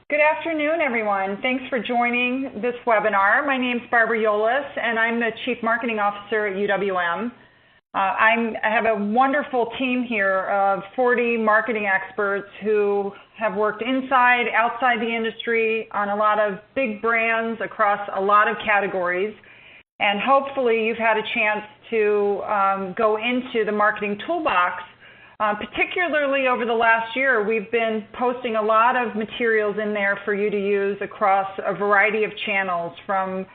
Good afternoon, everyone. Thanks for joining this webinar. My name is Barbara Yolis, and I'm the Chief Marketing Officer at UWM. I have a wonderful team here of 40 marketing experts who have worked inside, outside the industry on a lot of big brands across a lot of categories. And hopefully you've had a chance to go into the marketing toolbox. Particularly over the last year, we've been posting a lot of materials in there for you to use across a variety of channels, from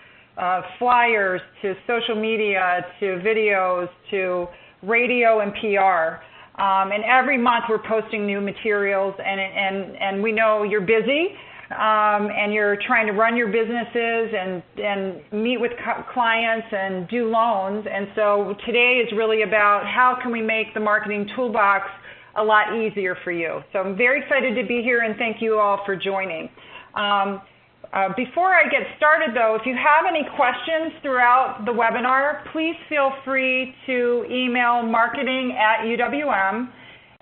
flyers to social media to videos to radio and PR. And every month we're posting new materials, and we know you're busy and you're trying to run your businesses and meet with clients and do loans. And so today is really about how can we make the marketing toolbox a lot easier for you. So I'm very excited to be here, and thank you all for joining. Before I get started, though, if you have any questions throughout the webinar, please feel free to email marketing@UWM.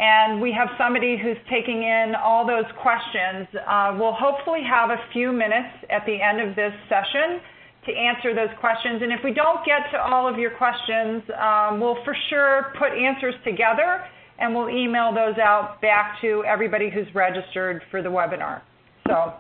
And we have somebody who's taking in all those questions. We'll hopefully have a few minutes at the end of this session to answer those questions. And if we don't get to all of your questions, we'll for sure put answers together, and we'll email those out back to everybody who's registered for the webinar. So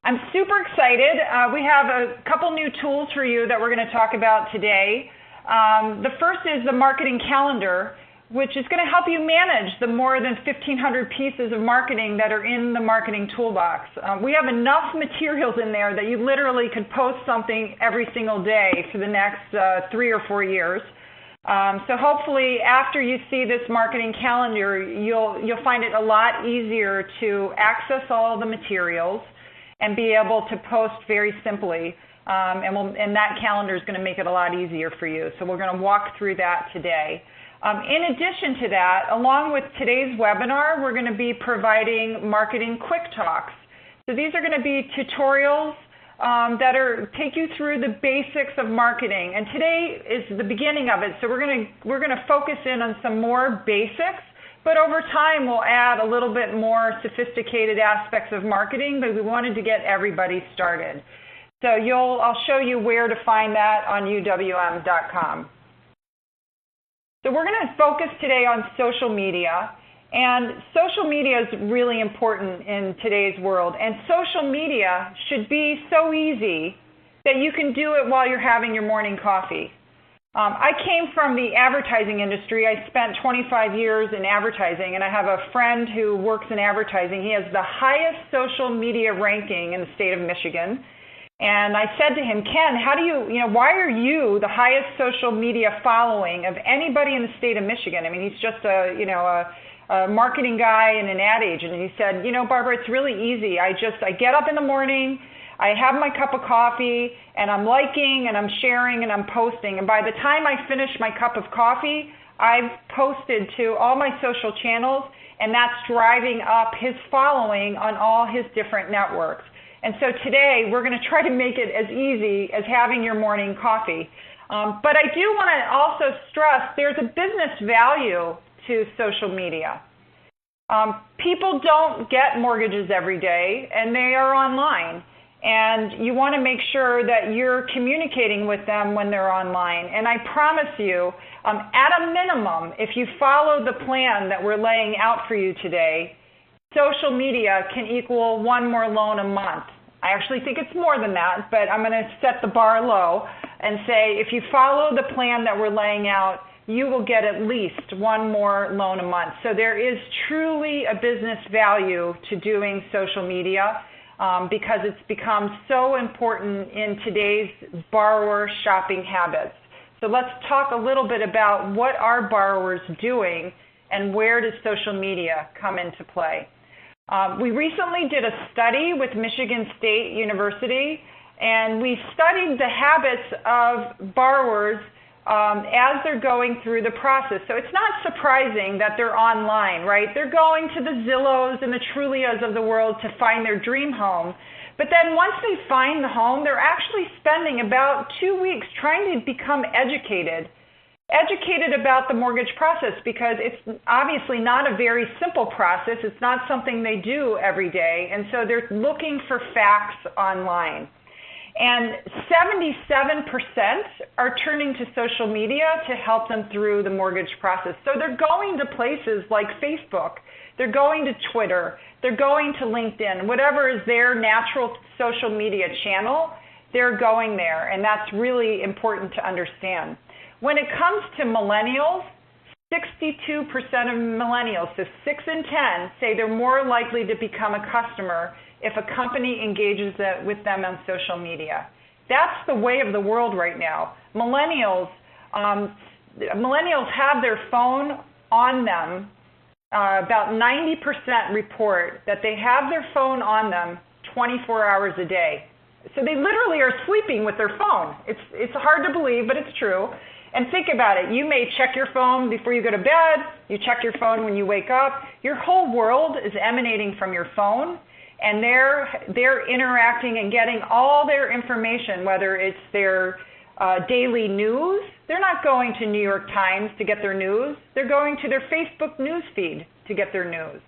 I'm super excited. We have a couple new tools for you that we're going to talk about today. The first is the marketing calendar, which is going to help you manage the more than 1,500 pieces of marketing that are in the marketing toolbox. We have enough materials in there that you literally could post something every single day for the next 3 or 4 years. So hopefully after you see this marketing calendar, you'll find it a lot easier to access all the materials and be able to post very simply. And that calendar is going to make it a lot easier for you. So we're going to walk through that today. In addition to that, along with today's webinar, we're going to be providing marketing quick talks. So these are going to be tutorials that take you through the basics of marketing. And today is the beginning of it. So we're going to focus in on some more basics, but over time we'll add a little bit more sophisticated aspects of marketing, but we wanted to get everybody started. So I'll show you where to find that on UWM.com. So we're going to focus today on social media, and social media is really important in today's world, and social media should be so easy that you can do it while you're having your morning coffee. I came from the advertising industry. I spent 25 years in advertising, and I have a friend who works in advertising. He has the highest social media ranking in the state of Michigan. And I said to him, Ken, why are you the highest social media following of anybody in the state of Michigan? I mean, he's just a marketing guy and an ad agent. And he said, Barbara, it's really easy. I get up in the morning, I have my cup of coffee, and I'm liking, and I'm sharing, and I'm posting. And by the time I finish my cup of coffee, I've posted to all my social channels, and that's driving up his following on all his different networks. And so today, we're going to try to make it as easy as having your morning coffee. But I do want to also stress there's a business value to social media. People don't get mortgages every day, and they are online. And you want to make sure that you're communicating with them when they're online. And I promise you, at a minimum, if you follow the plan that we're laying out for you today, social media can equal one more loan a month. I actually think it's more than that, but I'm going to set the bar low and say if you follow the plan that we're laying out, you will get at least one more loan a month. So there is truly a business value to doing social media because it's become so important in today's borrower shopping habits. So let's talk a little bit about what are borrowers doing and where does social media come into play. We recently did a study with Michigan State University, and we studied the habits of borrowers as they're going through the process. So it's not surprising that they're online, right? They're going to the Zillows and the Trulias of the world to find their dream home. But then once they find the home, they're actually spending about 2 weeks trying to become educated educated about the mortgage process, because it's obviously not a very simple process. It's not something they do every day, and so they're looking for facts online. And 77% are turning to social media to help them through the mortgage process. So they're going to places like Facebook, they're going to Twitter, they're going to LinkedIn, whatever is their natural social media channel, they're going there, and that's really important to understand. When it comes to millennials, 62% of millennials, so 6 in 10, say they're more likely to become a customer if a company engages with them on social media. That's the way of the world right now. Millennials have their phone on them. About 90% report that they have their phone on them 24 hours a day. So they literally are sleeping with their phone. It's hard to believe, but it's true. And think about it. You may check your phone before you go to bed. You check your phone when you wake up. Your whole world is emanating from your phone, and they're interacting and getting all their information, whether it's their daily news. They're not going to New York Times to get their news. They're going to their Facebook news feed to get their news.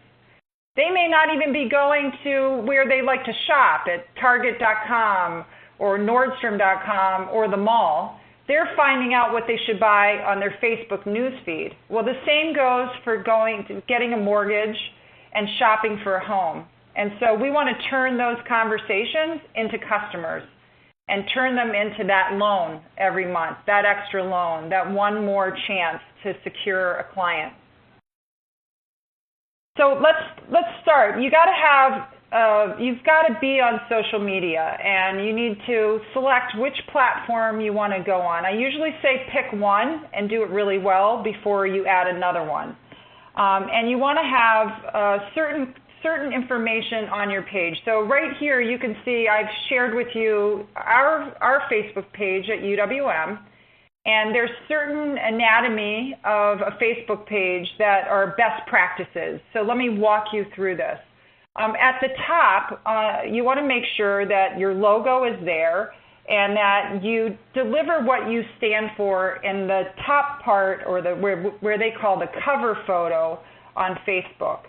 They may not even be going to where they like to shop at Target.com or Nordstrom.com or the mall. They're finding out what they should buy on their Facebook news feed. Well, the same goes for getting a mortgage and shopping for a home. And so we want to turn those conversations into customers and turn them into that loan every month, that extra loan, that one more chance to secure a client. So let's start. You've got to be on social media, and you need to select which platform you want to go on. I usually say pick one and do it really well before you add another one. And you want to have certain information on your page. So right here you can see I've shared with you our Facebook page at UWM. And there's certain anatomy of a Facebook page that are best practices. So let me walk you through this. At the top, you want to make sure that your logo is there and that you deliver what you stand for in the top part, or where they call the cover photo on Facebook.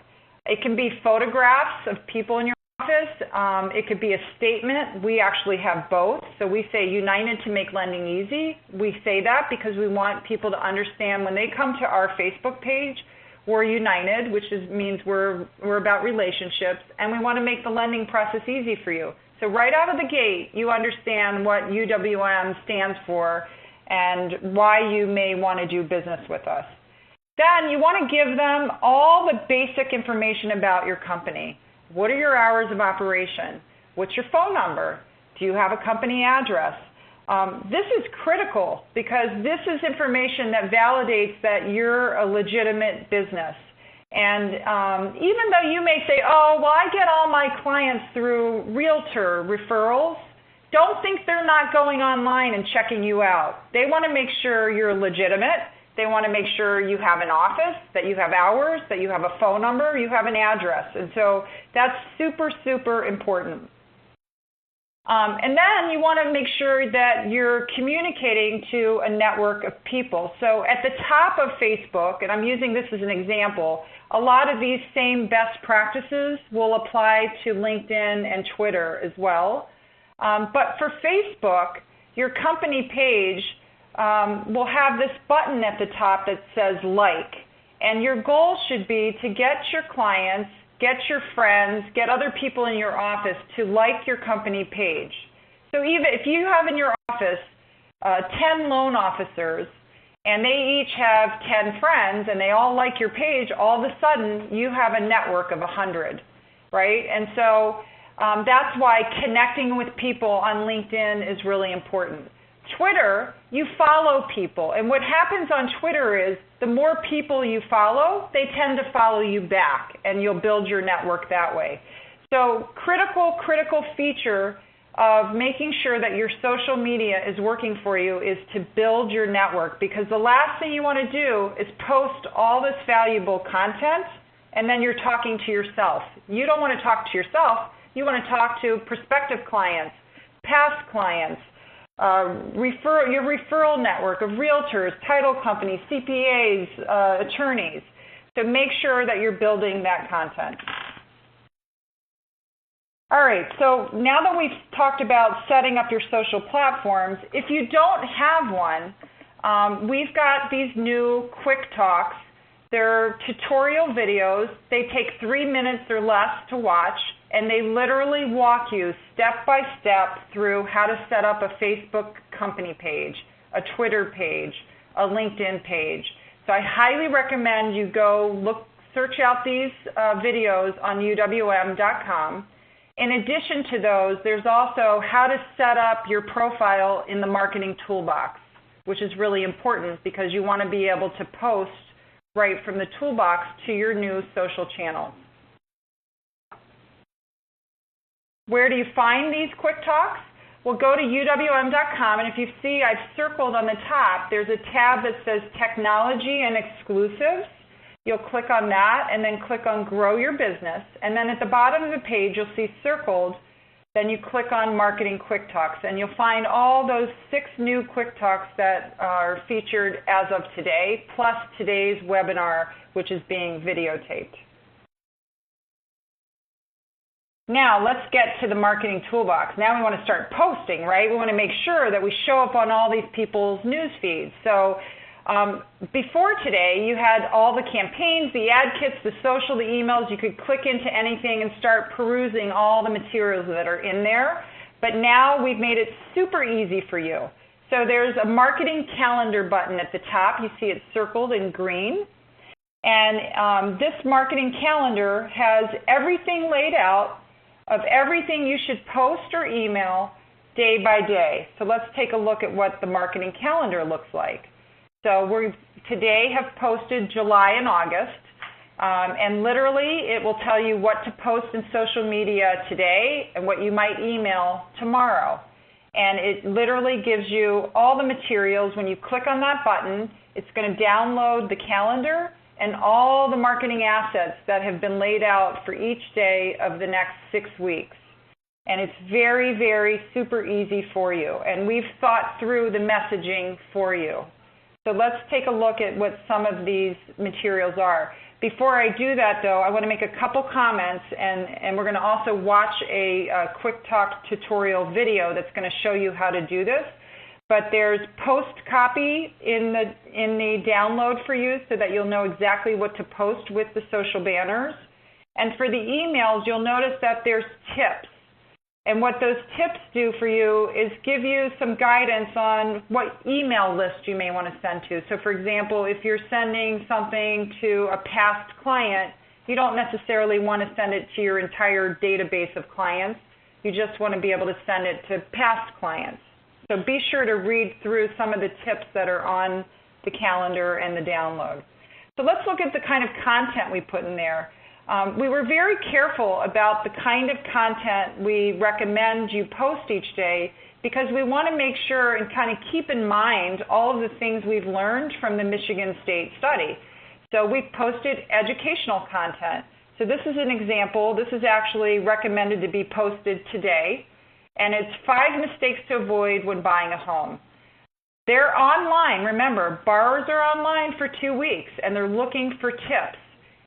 It can be photographs of people in your office. It could be a statement. We actually have both. So we say united to make lending easy. We say that because we want people to understand when they come to our Facebook page, we're united, which means we're about relationships, and we want to make the lending process easy for you. So right out of the gate, you understand what UWM stands for and why you may want to do business with us. Then you want to give them all the basic information about your company. What are your hours of operation? What's your phone number? Do you have a company address? This is critical because this is information that validates that you're a legitimate business. And even though you may say, oh, well, I get all my clients through realtor referrals, don't think they're not going online and checking you out. They want to make sure you're legitimate. They want to make sure you have an office, that you have hours, that you have a phone number, you have an address. And so that's super, super important. And then you want to make sure that you're communicating to a network of people. So at the top of Facebook, and I'm using this as an example, a lot of these same best practices will apply to LinkedIn and Twitter as well. But for Facebook, your company page will have this button at the top that says like. And your goal should be to get your clients, get your friends, get other people in your office to like your company page. So even if you have in your office 10 loan officers and they each have 10 friends and they all like your page, all of a sudden you have a network of 100, right? And so that's why connecting with people on LinkedIn is really important. Twitter, you follow people, and what happens on Twitter is the more people you follow, they tend to follow you back, and you'll build your network that way. So critical feature of making sure that your social media is working for you is to build your network, because the last thing you want to do is post all this valuable content, and then you're talking to yourself. You don't want to talk to yourself. You want to talk to prospective clients, past clients, your referral network of realtors, title companies, CPAs, attorneys. So make sure that you're building that content. All right, so now that we've talked about setting up your social platforms, if you don't have one, we've got these new quick talks. They're tutorial videos. They take 3 minutes or less to watch, and they literally walk you step by step through how to set up a Facebook company page, a Twitter page, a LinkedIn page. So I highly recommend you go search out these videos on UWM.com. In addition to those, there's also how to set up your profile in the marketing toolbox, which is really important because you want to be able to post right from the toolbox to your new social channels. Where do you find these quick talks? Well, go to UWM.com, and if you see I've circled on the top, there's a tab that says Technology and Exclusives. You'll click on that and then click on Grow Your Business. And then at the bottom of the page, you'll see circled. Then you click on Marketing Quick Talks, and you'll find all those 6 new Quick Talks that are featured as of today, plus today's webinar, which is being videotaped. Now, let's get to the marketing toolbox. Now we want to start posting, right? We want to make sure that we show up on all these people's news feeds. So before today, you had all the campaigns, the ad kits, the social, the emails. You could click into anything and start perusing all the materials that are in there. But now we've made it super easy for you. So there's a marketing calendar button at the top. You see it circled in green. And this marketing calendar has everything laid out of everything you should post or email day by day. So let's take a look at what the marketing calendar looks like. So we today have posted July and August, and literally it will tell you what to post in social media today and what you might email tomorrow. And it literally gives you all the materials. When you click on that button, it's going to download the calendar and all the marketing assets that have been laid out for each day of the next 6 weeks. And it's very, very super easy for you. And we've thought through the messaging for you. So let's take a look at what some of these materials are. Before I do that, though, I want to make a couple comments, and we're going to also watch a quick talk tutorial video that's going to show you how to do this. But there's post copy in the download for you so that you'll know exactly what to post with the social banners. And for the emails, you'll notice that there's tips. And what those tips do for you is give you some guidance on what email list you may want to send to. So for example, if you're sending something to a past client, you don't necessarily want to send it to your entire database of clients. You just want to be able to send it to past clients. So be sure to read through some of the tips that are on the calendar and the download. So let's look at the kind of content we put in there. We were very careful about the kind of content we recommend you post each day because we want to make sure and kind of keep in mind all of the things we've learned from the Michigan State study. So we've posted educational content. So this is an example. This is actually recommended to be posted today, and it's 5 mistakes to avoid when buying a home. They're online. Remember, borrowers are online for 2 weeks, and they're looking for tips.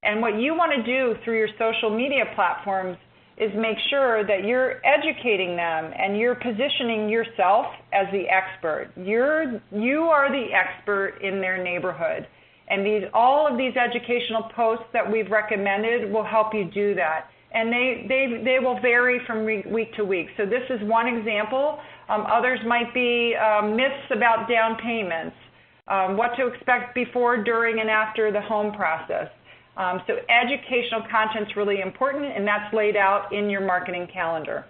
And what you want to do through your social media platforms is make sure that you're educating them and you're positioning yourself as the expert. You are the expert in their neighborhood. And all of these educational posts that we've recommended will help you do that. And they will vary from week to week. So this is one example. Others might be myths about down payments, what to expect before, during, and after the home process. So educational content is really important, and that's laid out in your marketing calendar.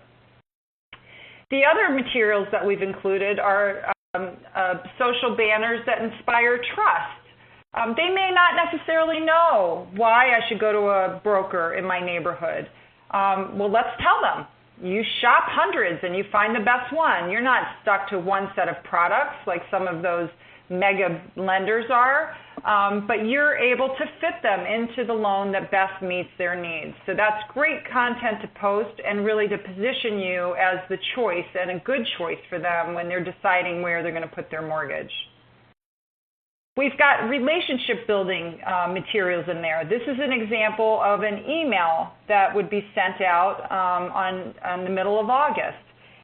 The other materials that we've included are social banners that inspire trust. They may not necessarily know why I should go to a broker in my neighborhood. Well, let's tell them. You shop hundreds and you find the best one. You're not stuck to one set of products like some of those mega lenders are. but you're able to fit them into the loan that best meets their needs. So that's great content to post and really to position you as the choice and a good choice for them when they're deciding where they're going to put their mortgage. We've got relationship building materials in there. This is an example of an email that would be sent out on the middle of August.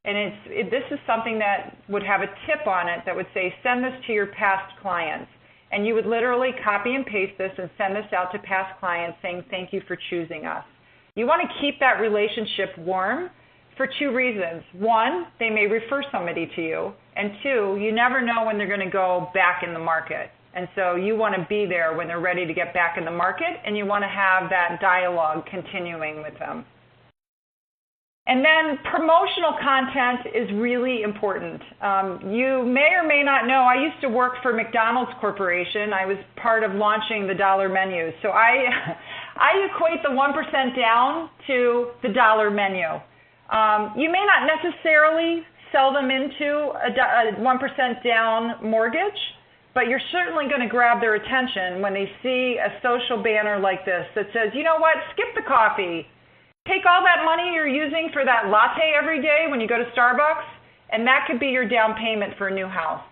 And this is something that would have a tip on it that would say, send this to your past clients. And you would literally copy and paste this and send this out to past clients saying, thank you for choosing us. You want to keep that relationship warm for two reasons. One, they may refer somebody to you. And two, you never know when they're going to go back in the market. And so you want to be there when they're ready to get back in the market, and you want to have that dialogue continuing with them. And then promotional content is really important. You may or may not know, I used to work for McDonald's Corporation. I was part of launching the dollar menus. So I equate the 1% down to the dollar menu. You may not necessarily sell them into a 1% down mortgage, but you're certainly going to grab their attention when they see a social banner like this that says, you know what, skip the coffee. Take all that money you're using for that latte every day when you go to Starbucks, and that could be your down payment for a new house.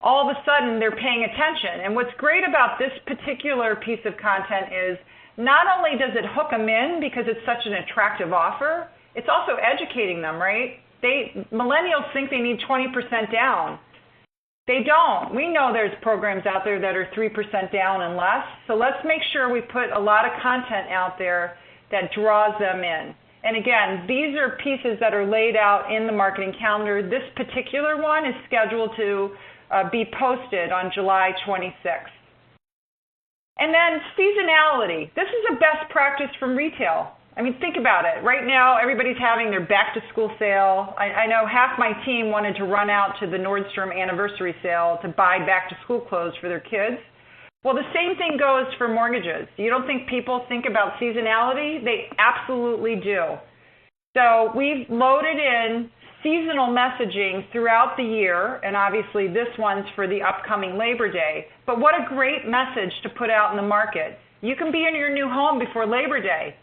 All of a sudden, they're paying attention. And what's great about this particular piece of content is not only does it hook them in because it's such an attractive offer, it's also educating them, right? Millennials think they need 20% down. They don't. We know there's programs out there that are 3% down and less. So let's make sure we put a lot of content out there that draws them in. And again, these are pieces that are laid out in the marketing calendar. This particular one is scheduled to be posted on July 26th. And then seasonality. This is a best practice from retail. I mean, think about it. Right now, everybody's having their back-to-school sale. I know half my team wanted to run out to the Nordstrom anniversary sale to buy back-to-school clothes for their kids. Well, the same thing goes for mortgages. You don't think people think about seasonality? They absolutely do. So we've loaded in seasonal messaging throughout the year, and obviously this one's for the upcoming Labor Day. But what a great message to put out in the market. You can be in your new home before Labor Day.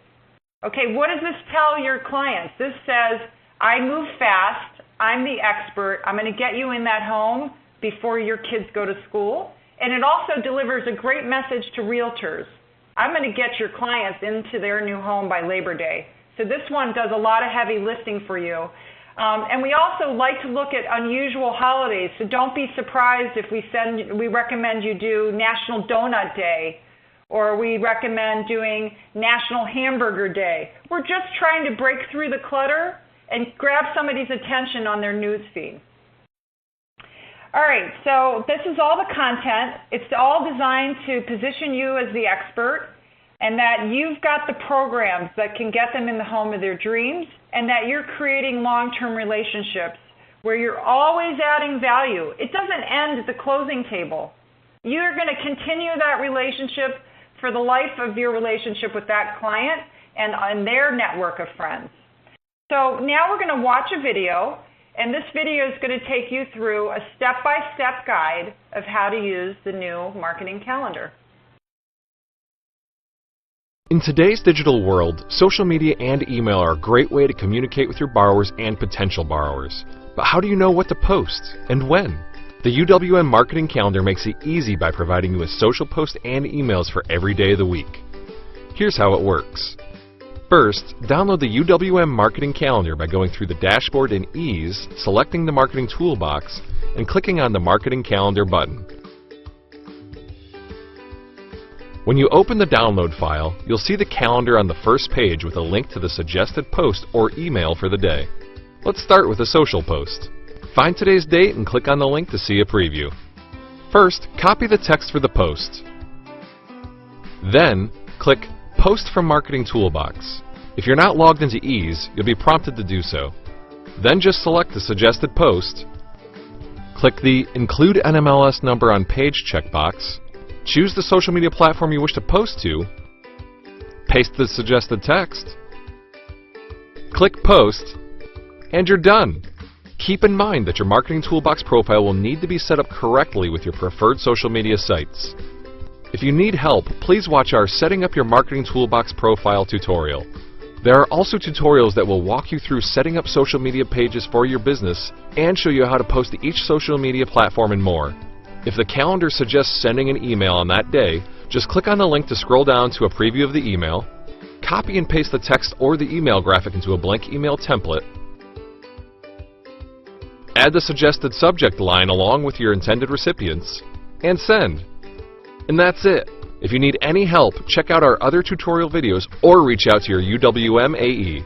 Okay, what does this tell your clients? This says, I move fast, I'm the expert, I'm going to get you in that home before your kids go to school. And it also delivers a great message to realtors. I'm going to get your clients into their new home by Labor Day. So this one does a lot of heavy lifting for you. And we also like to look at unusual holidays. So don't be surprised if we recommend you do National Donut Day, or we recommend doing National Hamburger Day. We're just trying to break through the clutter and grab somebody's attention on their news feed. All right, so this is all the content. It's all designed to position you as the expert, and that you've got the programs that can get them in the home of their dreams, and that you're creating long-term relationships where you're always adding value. It doesn't end at the closing table. You're going to continue that relationship for the life of your relationship with that client and their network of friends. So now we're going to watch a video. And this video is going to take you through a step-by-step guide of how to use the new marketing calendar. In today's digital world, social media and email are a great way to communicate with your borrowers and potential borrowers. But how do you know what to post and when? The UWM Marketing Calendar makes it easy by providing you with social posts and emails for every day of the week. Here's how it works. First, download the UWM Marketing Calendar by going through the dashboard in Ease, selecting the Marketing Toolbox, and clicking on the Marketing Calendar button. When you open the download file, you'll see the calendar on the first page with a link to the suggested post or email for the day. Let's start with a social post. Find today's date and click on the link to see a preview. First, copy the text for the post. Then, click Post from Marketing Toolbox. If you're not logged into Ease, you'll be prompted to do so. Then just select the suggested post, click the Include NMLS number on page checkbox, choose the social media platform you wish to post to, paste the suggested text, click Post, and you're done. Keep in mind that your Marketing Toolbox profile will need to be set up correctly with your preferred social media sites. If you need help, please watch our Setting Up Your Marketing Toolbox profile tutorial. There are also tutorials that will walk you through setting up social media pages for your business and show you how to post to each social media platform and more. If the calendar suggests sending an email on that day, just click on the link to scroll down to a preview of the email, copy and paste the text or the email graphic into a blank email template, add the suggested subject line along with your intended recipients, and send. And that's it. If you need any help, check out our other tutorial videos or reach out to your UWM AE.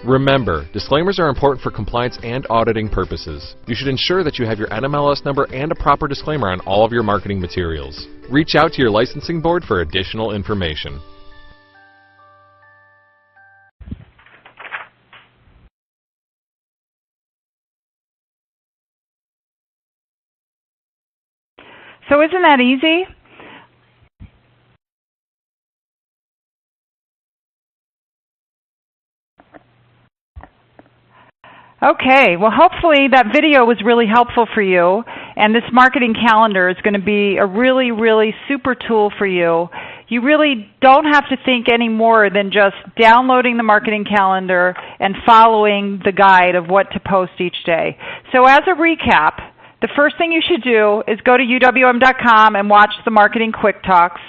Remember, disclaimers are important for compliance and auditing purposes. You should ensure that you have your NMLS number and a proper disclaimer on all of your marketing materials. Reach out to your licensing board for additional information. So isn't that easy? Okay, well hopefully that video was really helpful for you, and this marketing calendar is going to be a really, really super tool for you. You really don't have to think any more than just downloading the marketing calendar and following the guide of what to post each day. So as a recap, the first thing you should do is go to UWM.com and watch the Marketing Quick Talks.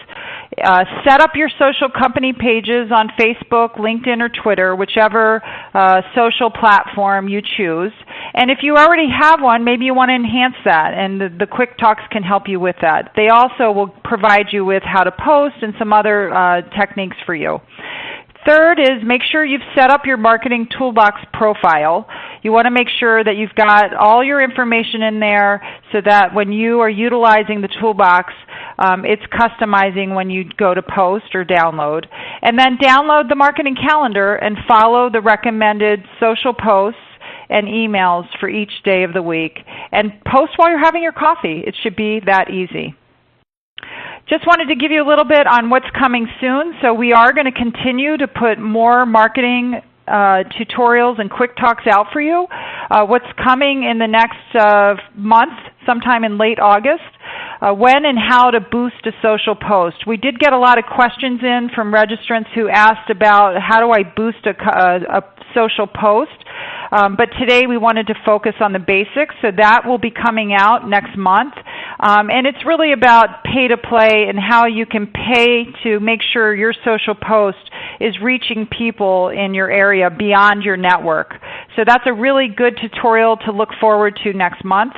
Set up your social company pages on Facebook, LinkedIn, or Twitter, whichever social platform you choose. And if you already have one, maybe you want to enhance that, and the Quick Talks can help you with that. They also will provide you with how to post and some other techniques for you. Third is make sure you've set up your marketing toolbox profile. You want to make sure that you've got all your information in there so that when you are utilizing the toolbox, it's customizing when you go to post or download. And then download the marketing calendar and follow the recommended social posts and emails for each day of the week. And post while you're having your coffee. It should be that easy. Just wanted to give you a little bit on what's coming soon. So we are going to continue to put more marketing tutorials and quick talks out for you. What's coming in the next month, sometime in late August, when and how to boost a social post. We did get a lot of questions in from registrants who asked about how do I boost a social post. But today we wanted to focus on the basics, so that will be coming out next month. And it's really about pay to play and how you can pay to make sure your social post is reaching people in your area beyond your network. So that's a really good tutorial to look forward to next month.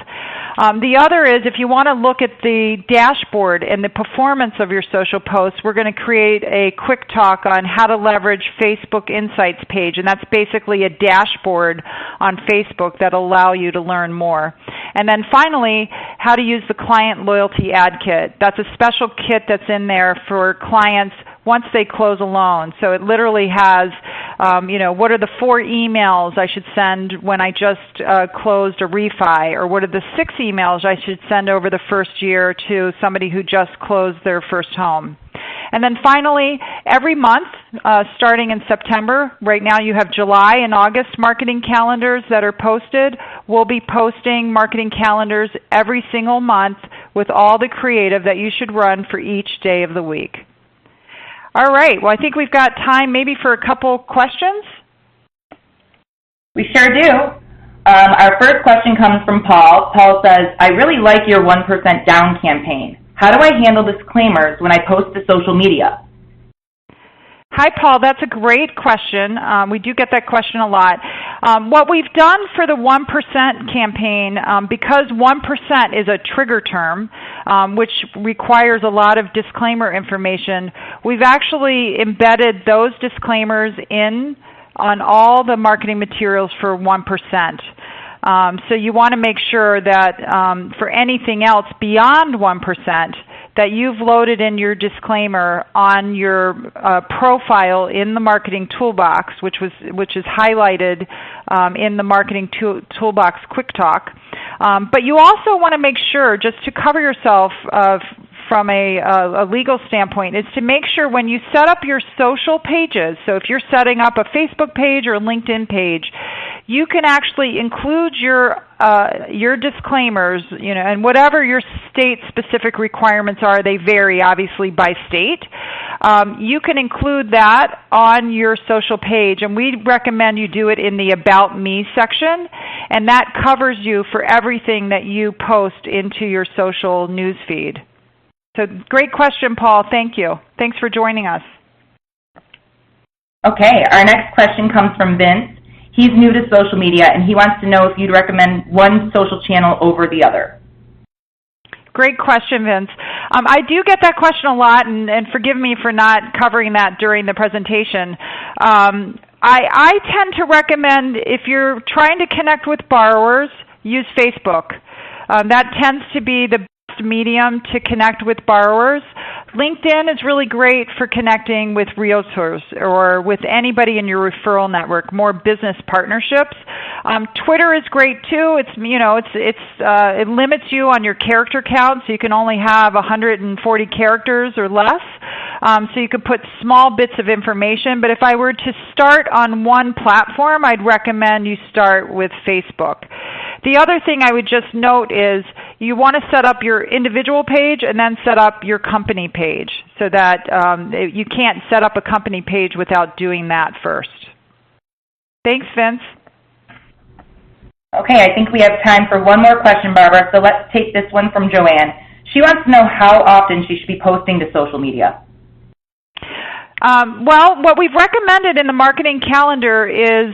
The other is if you want to look at the dashboard and the performance of your social posts, we're going to create a quick talk on how to leverage Facebook Insights page, and that's basically a dashboard on Facebook that will allow you to learn more. And then finally, how to use the Client Loyalty Ad Kit. That's a special kit that's in there for clients once they close a loan. So it literally has, what are the 4 emails I should send when I just closed a refi, or what are the 6 emails I should send over the first year to somebody who just closed their first home. And then finally, every month, starting in September, right now you have July and August marketing calendars that are posted. We'll be posting marketing calendars every single month with all the creative that you should run for each day of the week. All right, well, I think we've got time maybe for a couple questions. We sure do. Our first question comes from Paul. Paul says, I really like your 1% down campaign. How do I handle disclaimers when I post to social media? Hi, Paul. That's a great question. We do get that question a lot. What we've done for the 1% campaign, because 1% is a trigger term, which requires a lot of disclaimer information, we've actually embedded those disclaimers on all the marketing materials for 1%. So you want to make sure that for anything else beyond 1%, that you've loaded in your disclaimer on your profile in the marketing toolbox, which is highlighted in the marketing toolbox quick talk. But you also want to make sure, just to cover yourself from a legal standpoint, is to make sure when you set up your social pages, so if you're setting up a Facebook page or a LinkedIn page, you can actually include your disclaimers, and whatever your state-specific requirements are, they vary obviously by state. You can include that on your social page, and we recommend you do it in the About Me section, and that covers you for everything that you post into your social news feed. So great question, Paul. Thank you. Thanks for joining us. Okay, our next question comes from Vince. He's new to social media, and he wants to know if you'd recommend one social channel over the other. Great question, Vince. I do get that question a lot, and forgive me for not covering that during the presentation. I tend to recommend, if you're trying to connect with borrowers, use Facebook. That tends to be the best medium to connect with borrowers. LinkedIn is really great for connecting with realtors or with anybody in your referral network, more business partnerships. Twitter is great too. It limits you on your character count, so you can only have 140 characters or less. So you could put small bits of information. But if I were to start on one platform, I'd recommend you start with Facebook. The other thing I would just note is you want to set up your individual page and then set up your company page, so that you can't set up a company page without doing that first. Thanks, Vince. Okay, I think we have time for one more question, Barbara, so let's take this one from Joanne. She wants to know how often she should be posting to social media. Well, what we've recommended in the marketing calendar is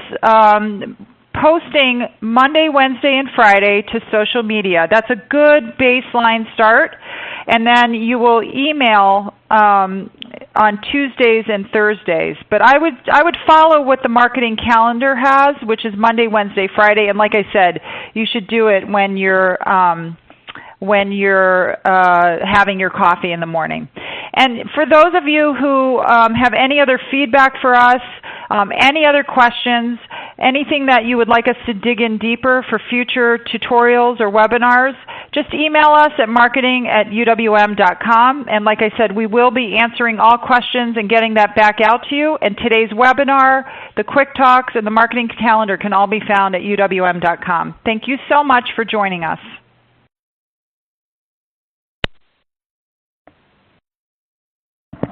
posting Monday, Wednesday, and Friday to social media. That's a good baseline start. And then you will email on Tuesdays and Thursdays. But I would follow what the marketing calendar has, which is Monday, Wednesday, Friday. And like I said, you should do it when you're having your coffee in the morning. And for those of you who have any other feedback for us, any other questions, anything that you would like us to dig in deeper for future tutorials or webinars, just email us at marketing@uwm.com. And like I said, we will be answering all questions and getting that back out to you. And today's webinar, the quick talks, and the marketing calendar can all be found at uwm.com. Thank you so much for joining us.